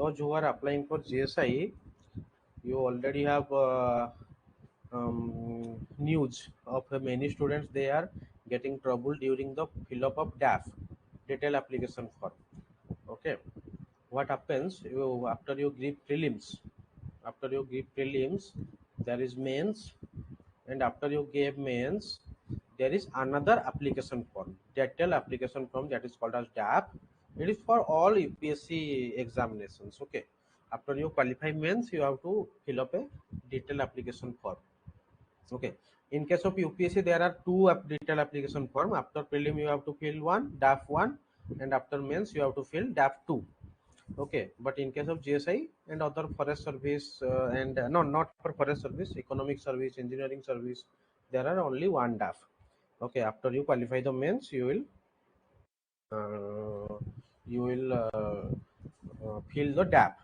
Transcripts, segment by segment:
those who are applying for GSI, you already have news of many students. They are getting trouble during the fill up of DAF, detail application form. Okay, what happens, you after you give prelims, there is mains, and after you give mains there is another application form, detail application form, that is called as DAP. It is for all UPSC examinations. Okay, after you qualify mains you have to fill up a detail application form. Okay, in case of UPSC there are two detail application form. After prelim you have to fill one, DAF 1, and after mains you have to fill DAF 2. Okay, but in case of GSI and other forest service and no, not for forest service, economic service, engineering service, there are only one DAF. Okay, after you qualify the mains you will uh, fill the DAP.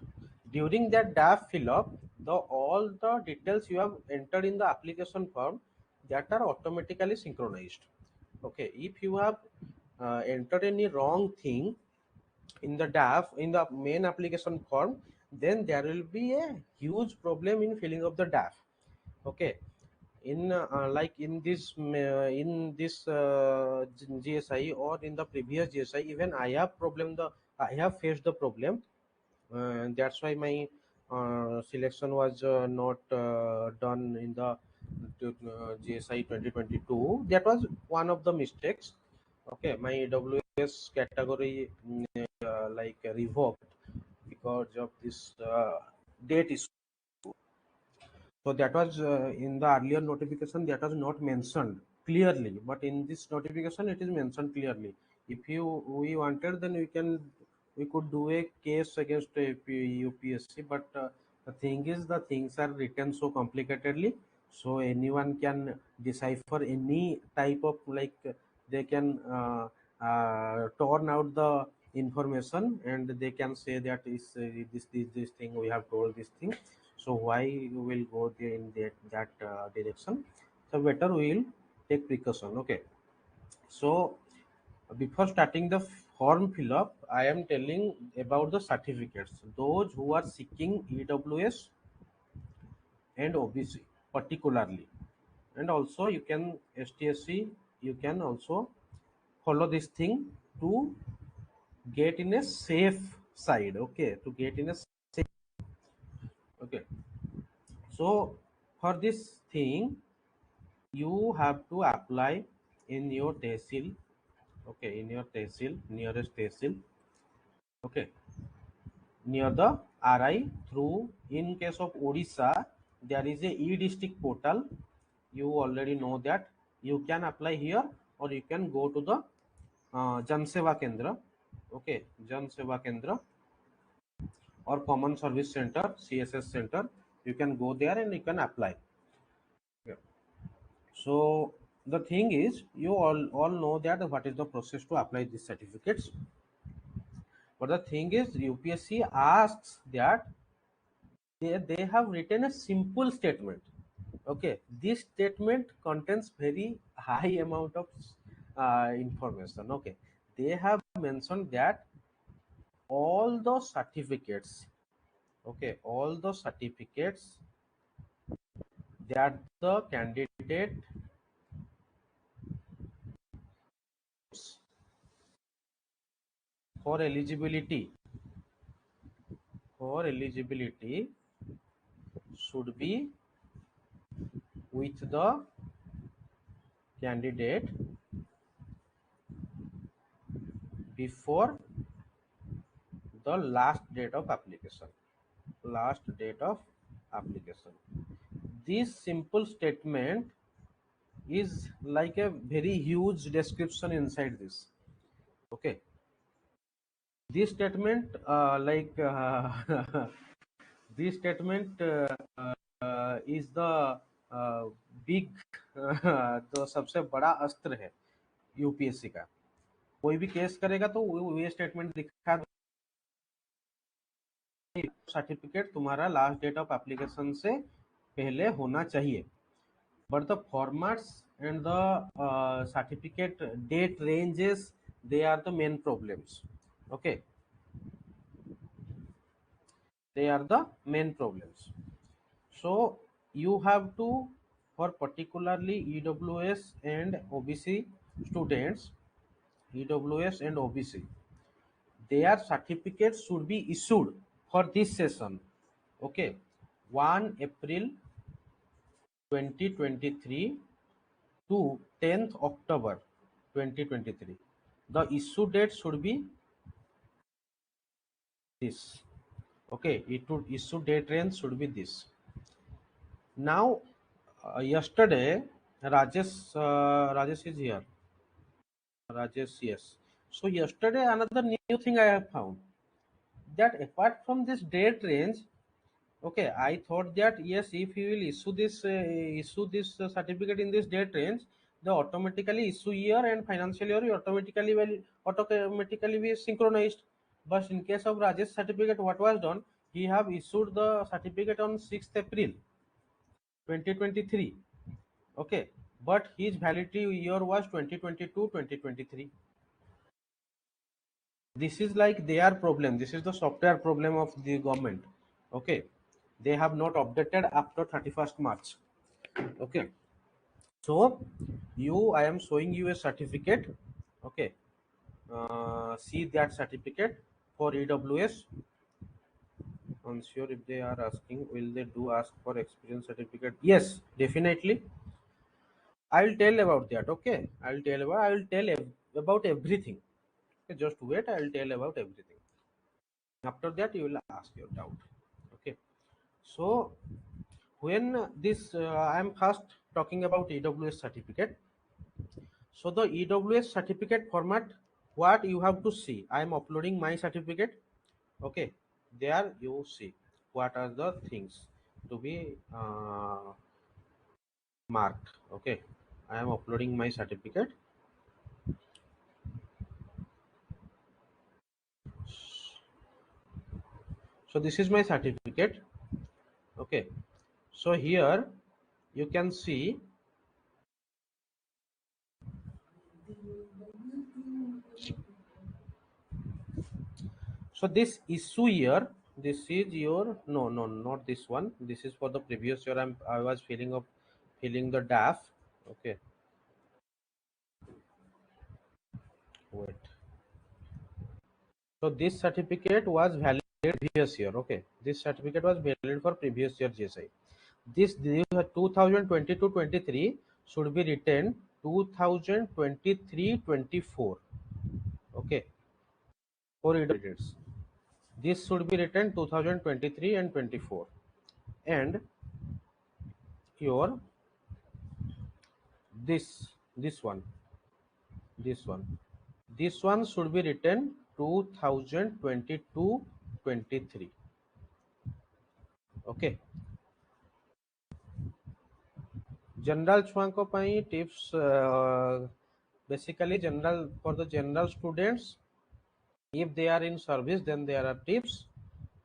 During that DAP fill up, the all the details you have entered in the application form, that are automatically synchronized. Okay, if you have entered any wrong thing in the DAF, in the main application form, then there will be a huge problem in filling up the DAF. Okay, in like in this GSI or in the previous GSI, even I have faced the problem. That's why my selection was not done in the GSI 2022. That was one of the mistakes. Okay, my WS category like revoked because of this date issue. So that was in the earlier notification, that was not mentioned clearly, but in this notification it is mentioned clearly. If we wanted, then we could do a case against UPSC, but the thing is, the things are written so complicatedly, so anyone can decipher any type of, like, they can torn out the information and they can say that is this thing we have told this thing, so why you will go there in that direction. So better we will take precaution. Okay, so before starting the form fill up, I am telling about the certificates, those who are seeking EWS and OBC particularly, and also you can STSC, you can also follow this thing to get in a safe side. Okay, to get in a safe. Okay, so for this thing you have to apply in your tehsil. Okay, in your tehsil, nearest tehsil. Okay, near the RI through. In case of Odisha, there is a e-district portal, you already know that. You can apply here or you can go to the Jan Seva Kendra. Okay, Jan Seva Kendra or Common Service Center, CSS Center, you can go there and you can apply. Okay. So the thing is, you all know that what is the process to apply these certificates. But the thing is, UPSC asks that they have written a simple statement. Okay, this statement contains very high amount of information. Okay, they have mentioned that all the certificates, okay, all the certificates that the candidate for eligibility should be with the candidate before the last date of application. This simple statement is like a very huge description inside this. Okay, this statement this statement is the big तो सबसे बड़ा अस्त्र है UPSC का. कोई भी case करेगा तो वो ये स्टेटमेंट दिखा, सर्टिफिकेट तुम्हारा लास्ट डेट ऑफ एप्लीकेशन से पहले होना चाहिए, but the formats and the certificate date ranges, they are the main problems. Okay, They are the main problems. So you have to, for particularly EWS and OBC students, EWS and OBC, their certificates should be issued for this session. Okay, 1 April 2023 to 10th October 2023. The issue date should be this. Okay, issue date range should be this. Now, yesterday, Rajesh is here. Rajesh, yes. So yesterday, another new thing I have found, that apart from this date range, okay, I thought that yes, if you will issue this certificate in this date range, the automatically issue year and financial year will automatically be synchronized. But in case of Rajesh certificate, what was done? He have issued the certificate on 6th April 2023. Okay, but his validity year was 2022-2023. This is like their problem. This is the software problem of the government. Okay, they have not updated after 31st March. Okay, so I am showing you a certificate. Okay, see that certificate for EWS. Unsure if they are asking, will they do ask for experience certificate? Yes, definitely. I'll tell about that. Okay, about everything. Okay, just wait. I'll tell about everything. After that, you will ask your doubt. Okay. So when this, I'm first talking about EWS certificate. So the EWS certificate format, what you have to see, I am uploading my certificate. Okay, there you see what are the things to be marked. Okay, I am uploading my certificate. So this is my certificate. Okay, so here you can see. So this issue year, this is your, no, not this one. This is for the previous year. I was filling the DAF. Okay, wait. So this certificate was valid previous year. Okay, this certificate was valid for previous year GSI. This 2022-23 should be written 2023-24. Okay, for editors. This should be written 2023 and 24, and your this one, this one, this one should be written 2022-23. Okay, general छुआंको पाई tips, basically general, for the general students, if they are in service then there are tips,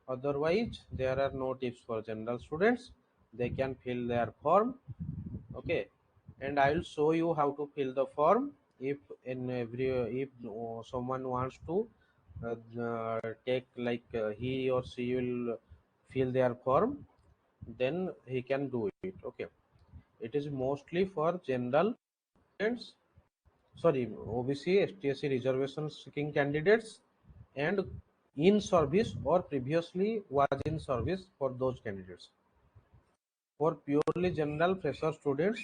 otherwise there are no tips for general students. They can fill their form. Okay, and I will show you how to fill the form. If in every, if someone wants to take, like he or she will fill their form, then he can do it. Okay, it is mostly for general students, sorry, OBC STSC reservation seeking candidates, and in service or previously was in service for those candidates. For purely general fresher students,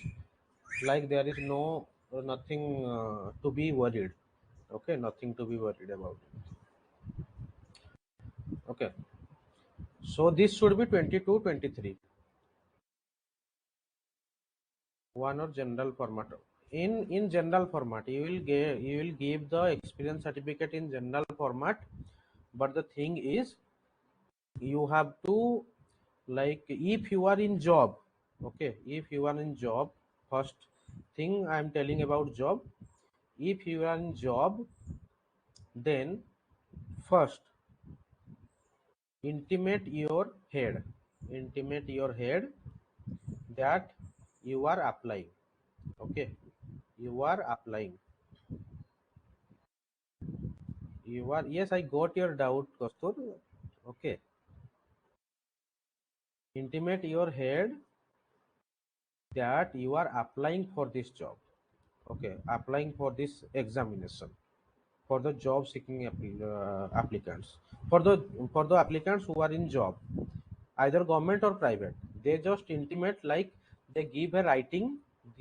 like there is nothing to be worried. Okay, nothing to be worried about. Okay, so this should be 22-23, one or general format. In general format, you will give the experience certificate in general format, but the thing is, you have to, like, if you are in job. Okay, if you are in job, first thing I am telling about job. If you are in job, then first intimate your head, intimate your head that you are applying. Okay, you are applying, you are, yes, I got your doubt, Kastur. Okay, intimate your head that you are applying for this job. Okay, applying for this examination for the job seeking applicants, for the applicants who are in job, either government or private. They just intimate, like they give a writing,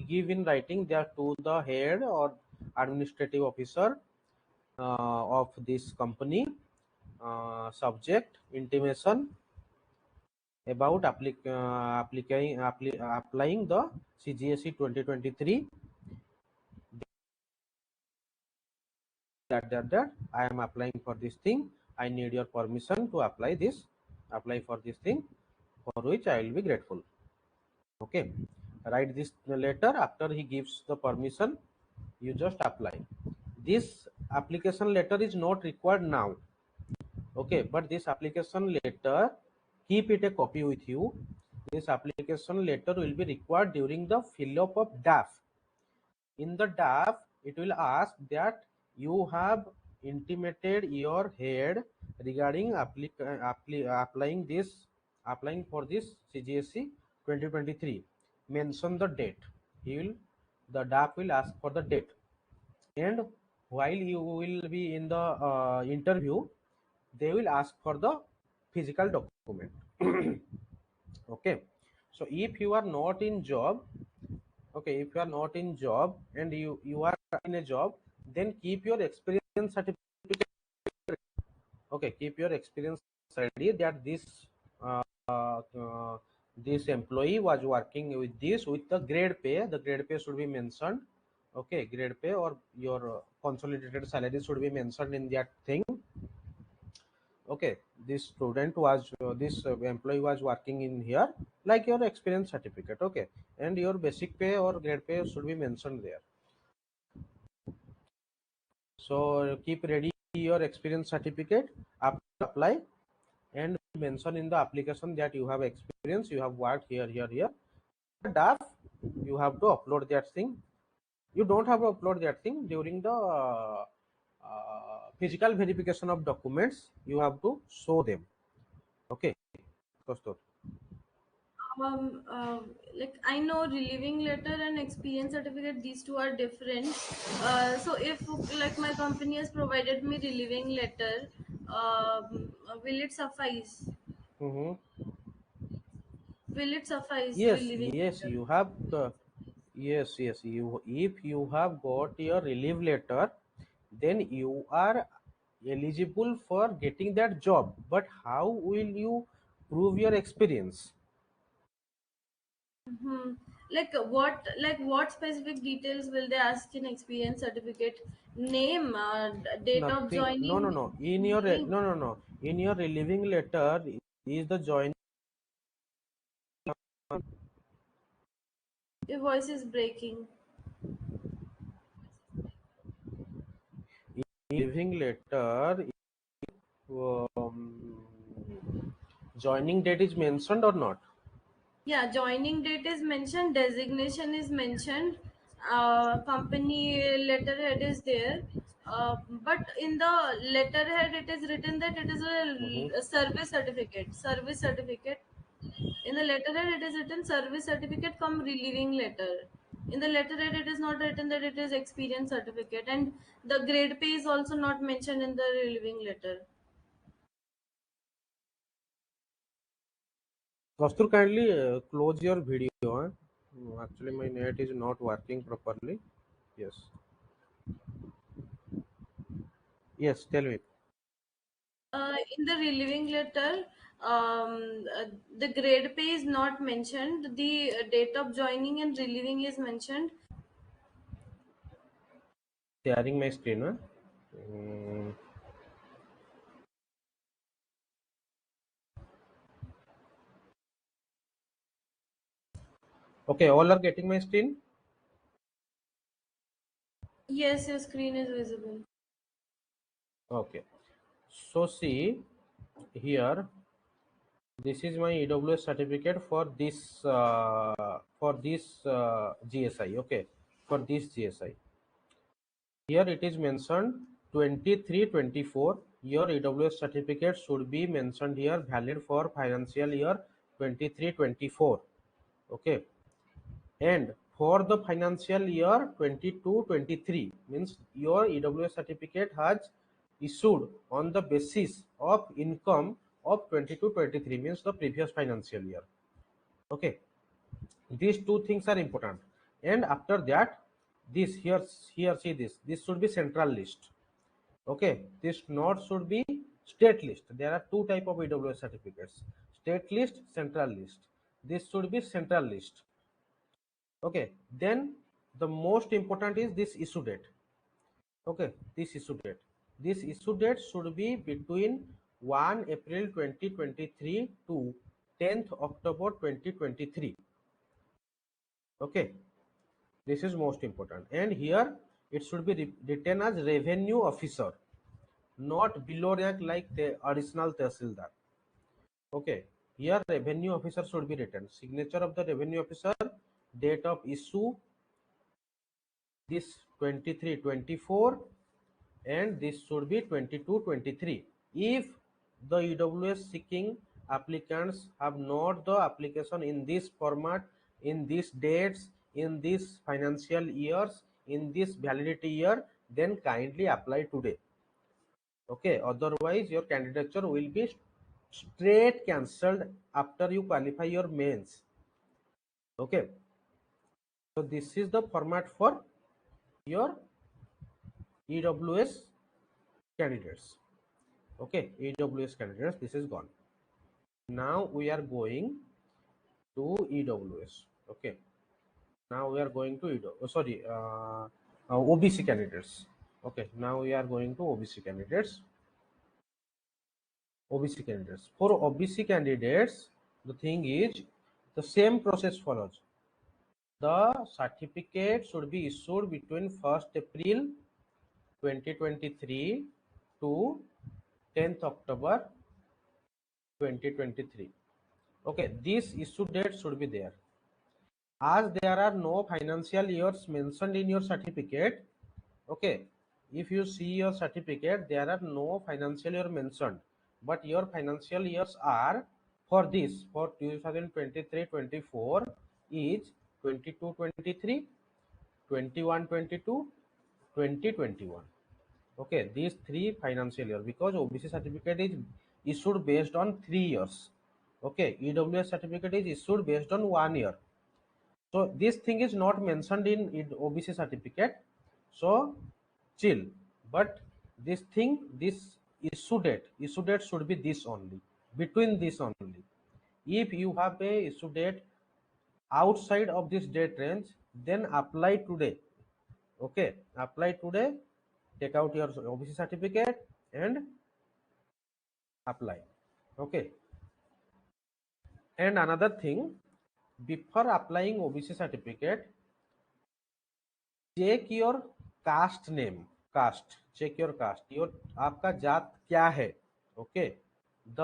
give in writing there to the head or administrative officer of this company, subject intimation about applying the CGSE 2023, that I am applying for this thing. I need your permission to apply for this thing, for which I will be grateful. Okay, write this letter. After he gives the permission, you just apply. This application letter is not required now. Okay, but this application letter, keep it a copy with you. This application letter will be required during the fill up of DAF. In the DAF, it will ask that you have intimated your head regarding applying for this CGSE 2023. Mention the date. The DAF will ask for the date, and while you will be in the interview, they will ask for the physical document. Okay, so if you are not in job, okay, if you are not in job and you are in a job, then keep your experience certificate. Okay, keep your experience ready, that this employee was working with this, with the grade pay. The grade pay should be mentioned. Okay, grade pay or your consolidated salary should be mentioned in that thing. Okay, this employee was working in here, like your experience certificate. Okay, and your basic pay or grade pay should be mentioned there. So keep ready your experience certificate, apply, and mention in the application that you have experience, you have worked here. DAF, you have to upload that thing. You don't have to upload that thing during the physical verification of documents. You have to show them. Okay, Kostur. Like I know relieving letter and experience certificate, these two are different. So if like my company has provided me relieving letter, will it suffice? Mm-hmm. Will it suffice Yes, relieving yes, letter? you have. Yes. You, if you have got your relief letter, then you are eligible for getting that job. But how will you prove your experience? Hmm. Like what specific details will they ask in experience certificate? Name, date of Nothing. No, no, joining, no. In your name. no, no, no. In your relieving letter is the joining. Your voice is breaking. Relieving letter. Joining date is mentioned or not? Yeah, joining date is mentioned, designation is mentioned, company letterhead is there. But in the letterhead, it is written that it is Mm-hmm. a service certificate. Service certificate. In the letterhead, it is written service certificate come relieving letter. In the letterhead, it is not written that it is experience certificate, and the grade pay is also not mentioned in the relieving letter. Kastur, kindly close your video. Huh? Actually, my net is not working properly. Yes. Yes, tell me. In the relieving letter, the grade pay is not mentioned. The date of joining and relieving is mentioned. Sharing my screen. Huh? Mm, okay, all are getting my screen. Yes, your screen is visible. Okay. So see here. This is my EWS certificate for this GSI. Okay, for this GSI. Here it is mentioned 23-24. Your EWS certificate should be mentioned here, valid for financial year 23-24. Okay, and for the financial year 22-23 means your EWS certificate has issued on the basis of income of 22-23 means the previous financial year. Okay, these two things are important. And after that, this here see this should be central list. Okay, this not should be state list. There are two type of EWS certificates: state list, central list. This should be central list. Okay, then the most important is this issue date. Okay, this issue date. This issue date should be between 1 April 2023 to 10th October 2023. Okay, this is most important. And here it should be written as revenue officer, not below rank like the additional Tehsildar. Okay, here revenue officer should be written. Signature of the revenue officer, date of issue, this 23-24, and this should be 22-23. If the EWS seeking applicants have not the application in this format, in these dates, in this financial years, in this validity year, then kindly apply today. Okay, otherwise your candidature will be straight cancelled after you qualify your mains. Okay, so this is the format for your EWS candidates. Okay, EWS candidates, this is gone. Now we are going to EWS. Okay, now we are going to OBC candidates. Okay, now we are going to OBC candidates. OBC candidates. For OBC candidates, the thing is the same process follows. The certificate should be issued between 1st April 2023 to 10th October 2023. Okay, this issue date should be there. As there are no financial years mentioned in your certificate, okay, if you see your certificate, there are no financial year mentioned, but your financial years are for this, for 2023-24 is 22-23, 21-22, 2021. Okay, these three financial years, because OBC certificate is issued based on 3 years. Okay, EWS certificate is issued based on 1 year. So this thing is not mentioned in OBC certificate. So chill. But this thing, this issue date should be this only, between this only. If you have a issue date outside of this date range, then apply today. Okay, apply today, take out your OBC certificate and apply. Okay, and another thing, before applying OBC certificate, check your caste name, caste, check your caste, your आपका जात क्या है. Okay, the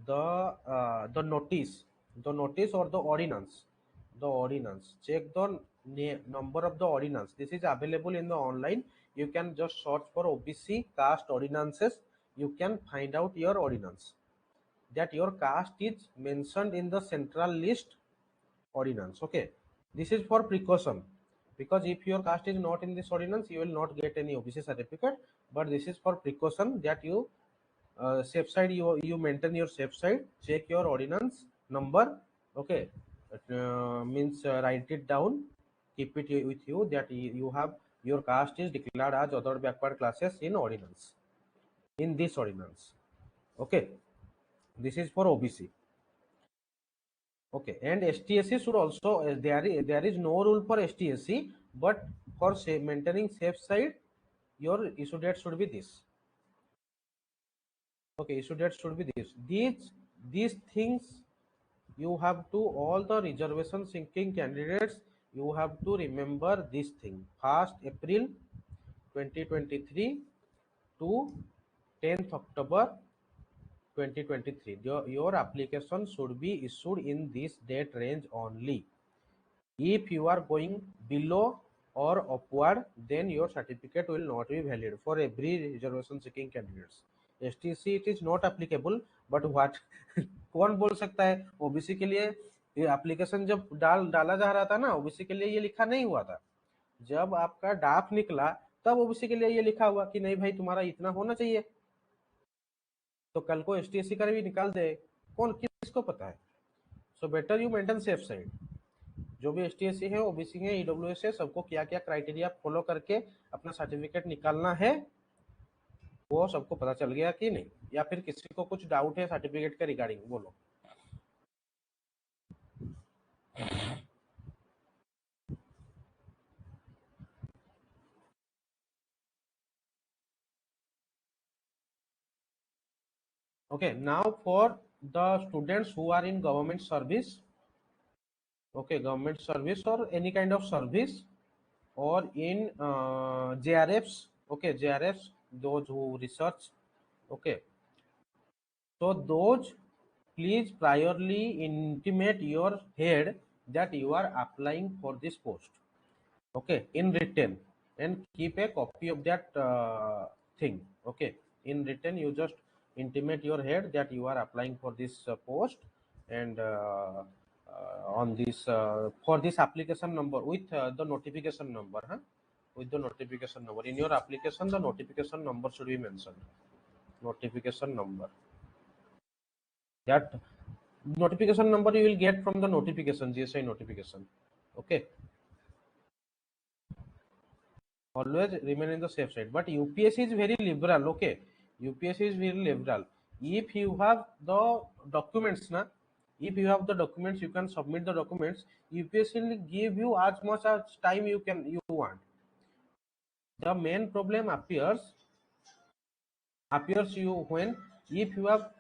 the notice और the ordinance, check the number of the ordinance. This is available in the online. You can just search for OBC caste ordinances. You can find out your ordinance, that your caste is mentioned in the central list ordinance. Okay, this is for precaution, because if your caste is not in this ordinance, you will not get any OBC certificate. But this is for precaution, that you safe side, you maintain your safe side, check your ordinance number. Okay, means write it down, keep it with you, that you have your caste is declared as other backward classes in ordinance, in this ordinance. Okay, this is for OBC. Okay, and STSC should also, there is no rule for STSC, but for maintaining safe side, your issue date should be this. Okay, issue date should be this. These things you have to, all the reservation seeking candidates, you have to remember this thing. 1st April 2023 to 10th October 2023. Your application should be issued in this date range only. If you are going below or upward, then your certificate will not be valid for every reservation seeking candidates. STC it is not applicable, but what कौन बोल सकता है OBC के लिए? ये application जब डाला जा रहा था ना, ओबीसी के लिए ये लिखा नहीं हुआ था। जब आपका ड्राफ्ट निकला तब ओबीसी के लिए ये लिखा हुआ कि नहीं भाई तुम्हारा इतना होना चाहिए। तो कल को एसटीएससी का भी निकाल दे, कौन किसको पता है? So better you maintain safe side. जो भी एसटीएससी है, ओबीसी है, ईडब्ल्यूएस है, सबको क्या क्या क्राइटेरिया फॉलो करके अपना सर्टिफिकेट निकालना है वो सबको पता चल गया कि नहीं? या फिर किसी को कुछ डाउट है सर्टिफिकेट के रिगार्डिंग, बोलो। Okay, now for the students who are in government service, okay, government service or any kind of service, or in JRFs, okay, JRFs, those who research, okay. So those, please priorly intimate your head that you are applying for this post, okay, in written, and keep a copy of that thing, okay. In written, you just intimate your head that you are applying for this post, and on this for this application number with the notification number, huh? With the notification number in your application, the notification number should be mentioned. Notification number, that notification number you will get from the notification, GSI notification, okay. Always remain in the safe side, but UPSC is very liberal, okay. UPSC is very liberal. If you have the documents na, if you have the documents, you can submit the documents. UPSC will give you as much as time you want. The main problem appears you when, if you have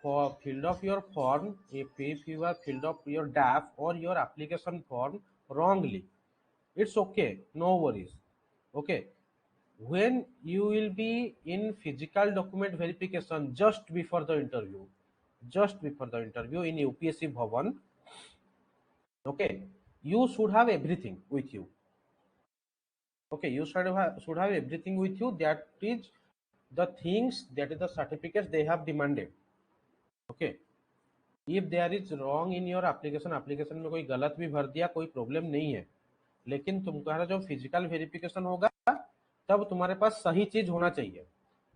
filled up your form, if you have filled up your DAF or your application form wrongly, it's okay, no worries, okay. When you will be in physical document verification just before the interview in UPSC Bhavan, okay, you should have everything with you, okay. You should have everything with you, that is the things, that is the certificates they have demanded, okay. If there is wrong in your application में कोई गलत भी भर दिया, कोई problem नहीं है, लेकिन तुम्हारा जो फिजिकल वेरिफिकेशन होगा तब तुम्हारे पास सही चीज होना चाहिए।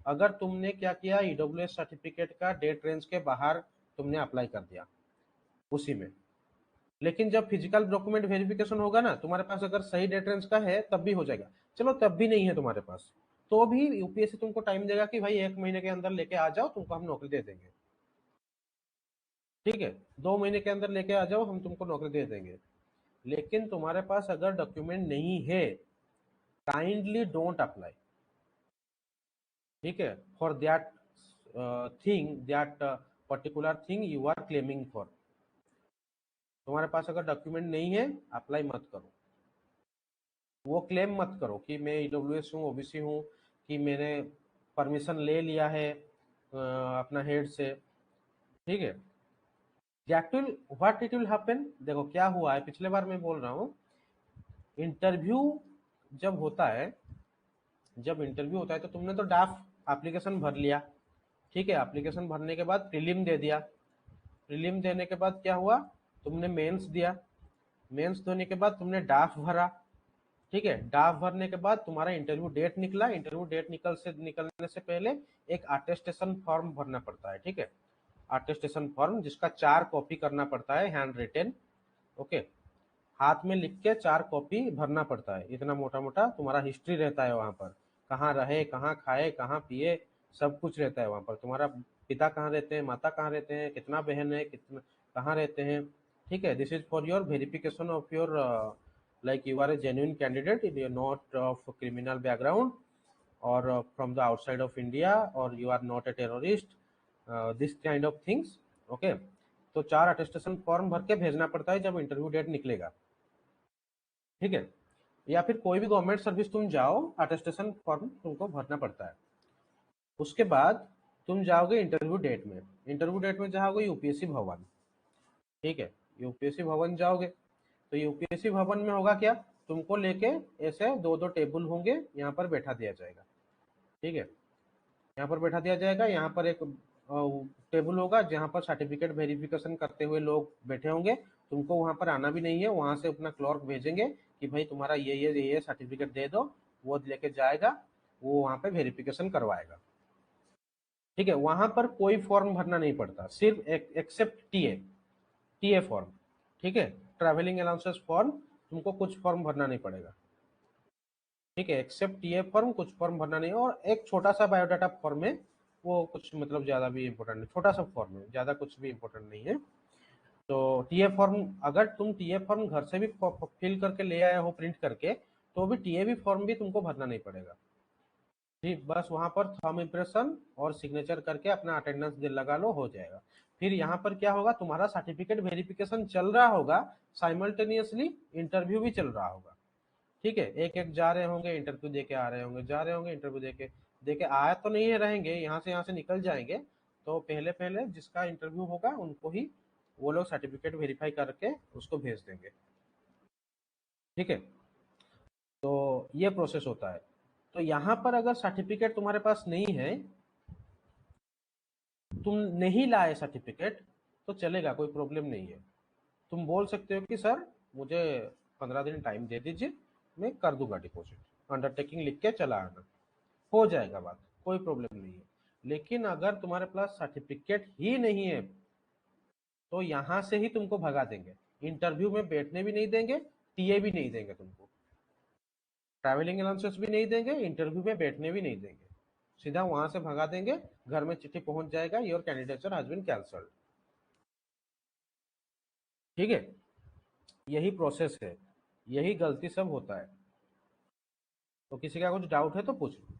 अगर तुमने क्या किया, ईडब्ल्यूएस सर्टिफिकेट का डेट रेंज के बाहर तुमने अप्लाई कर दिया उसी में, लेकिन जब फिजिकल डॉक्यूमेंट वेरिफिकेशन होगा ना, तुम्हारे पास अगर सही डेट रेंज का है तब भी हो जाएगा। चलो तब भी नहीं है तुम्हारे पास, तो भी यूपीएससी तुमको टाइम देगा कि भाई 1 महीने के अंदर लेके आ जाओ, तुमको हम नौकरी दे देंगे, ठीक है। 2 महीने के अंदर लेके आ जाओ, हम तुमको नौकरी दे देंगे। लेकिन तुम्हारे पास अगर डॉक्यूमेंट नहीं है, काइंडली डोंट अप्लाई, ठीक है, for that thing, that particular thing you are claiming for. तुम्हारे पास अगर डॉक्यूमेंट नहीं है, अप्लाई मत करो। वो क्लेम मत करो कि मैं ईडब्ल्यूएस हूँ, ओबीसी हूँ, कि मैंने परमिशन ले लिया है अपना हेड से, ठीक है। That will, what it will happen, देखो क्या हुआ है, पिछले बार मैं बोल रहा हूँ, इंटरव्यू जब होता है, जब इंटरव्यू होता है तो तुमने तो डाफ एप्लीकेशन भर लिया, ठीक है। एप्लीकेशन भरने के बाद प्रीलिम दे दिया, प्रीलिम देने के बाद क्या हुआ, तुमने मेंस दिया, मेंस देने के बाद तुमने डाफ भरा, ठीक है। डाफ भरने के बाद तुम्हारा इंटरव्यू डेट निकला, इंटरव्यू डेट निकलने से पहले एक अटेस्टेशन फॉर्म भरना पड़ता है, ठीक है। अटेस्टेशन फॉर्म जिसका 4 कॉपी करना पड़ता है, हैंड रिटेन, ओके। हाथ में लिख के 4 कॉपी भरना पड़ता है, इतना मोटा मोटा तुम्हारा हिस्ट्री रहता है वहां पर, कहाँ रहे, कहाँ खाए, कहाँ पिए, सब कुछ रहता है वहां पर। तुम्हारा पिता कहाँ रहते हैं, माता कहाँ रहते हैं, कितना बहन है, कितना कहाँ रहते हैं, ठीक है। This is for your verification of your like you are a genuine candidate, you are not of criminal background or from the outside of India, or you are not a terrorist, this kind of things, okay। तो 4 attestation form भर के भेजना पड़ता है जब interview date निकलेगा, ठीक है। या फिर कोई भी गवर्नमेंट सर्विस तुम जाओ, अटेस्टेशन फॉर्म तुमको भरना पड़ता है। उसके बाद तुम जाओगे इंटरव्यू डेट में, इंटरव्यू डेट में जाओगे यूपीएससी भवन, ठीक है। यूपीएससी भवन जाओगे तो यूपीएससी भवन में होगा क्या, तुमको लेके ऐसे 2-2 टेबल होंगे, यहाँ पर बैठा दिया जाएगा, ठीक है। यहाँ पर बैठा दिया जाएगा। यहाँ पर एक टेबल होगा जहाँ पर सर्टिफिकेट वेरिफिकेशन करते हुए लोग बैठे होंगे। तुमको वहाँ पर आना भी नहीं है, वहाँ से अपना क्लर्क भेजेंगे कि भाई तुम्हारा ये सर्टिफिकेट दे दो। वो लेके जाएगा, वो वहाँ पे वेरिफिकेशन करवाएगा। ठीक है, वहाँ पर कोई फॉर्म भरना नहीं पड़ता, सिर्फ एक्सेप्ट टीए, टीए फॉर्म। ठीक है, ट्रैवलिंग अलाउंसेस फॉर्म, तुमको कुछ फॉर्म भरना नहीं पड़ेगा। ठीक है, एक्सेप्ट टीए फॉर्म, कुछ फॉर्म भरना नहीं है, और एक छोटा सा बायोडाटा फॉर्म है। वो कुछ मतलब ज़्यादा भी इम्पोर्टेंट नहीं, छोटा सा फॉर्म है, ज़्यादा कुछ भी इम्पोर्टेंट नहीं है। तो टीए फॉर्म, अगर तुम टीए फॉर्म घर से भी फिल करके ले आए हो प्रिंट करके, तो भी टीए भी फॉर्म भी तुमको भरना नहीं पड़ेगा। ठीक, बस वहां पर थंब इम्प्रेशन और सिग्नेचर करके अपना अटेंडेंस दिन लगा लो, हो जाएगा। फिर यहाँ पर क्या होगा, तुम्हारा सर्टिफिकेट वेरिफिकेशन चल रहा होगा, साइमल्टेनियसली इंटरव्यू भी चल रहा होगा। ठीक है, एक एक जा रहे होंगे इंटरव्यू दे के आ रहे होंगे, जा रहे होंगे इंटरव्यू दे के आया तो नहीं है, रहेंगे यहाँ से निकल जाएंगे। तो पहले पहले जिसका इंटरव्यू होगा उनको ही वो लोग सर्टिफिकेट वेरीफाई करके उसको भेज देंगे। ठीक है, तो ये प्रोसेस होता है। तो यहाँ पर अगर सर्टिफिकेट तुम्हारे पास नहीं है, तुम नहीं लाए सर्टिफिकेट, तो चलेगा, कोई प्रॉब्लम नहीं है। तुम बोल सकते हो कि सर मुझे 15 दिन टाइम दे दीजिए, मैं कर दूंगा डिपॉजिट, अंडरटेकिंग लिख के चला आना, हो जाएगा बात, कोई प्रॉब्लम नहीं है। लेकिन अगर तुम्हारे पास सर्टिफिकेट ही नहीं है, तो यहां से ही तुमको भगा देंगे, इंटरव्यू में बैठने भी नहीं देंगे, टीए भी नहीं देंगे तुमको, ट्रैवलिंग अलाउंसेस भी नहीं देंगे, इंटरव्यू में बैठने भी नहीं देंगे, सीधा वहां से भगा देंगे। घर में चिट्ठी पहुंच जाएगा, your candidature has been cancelled. ठीक है, यही प्रोसेस है, यही गलती सब होता है। तो किसी का कुछ डाउट है तो पूछ लो।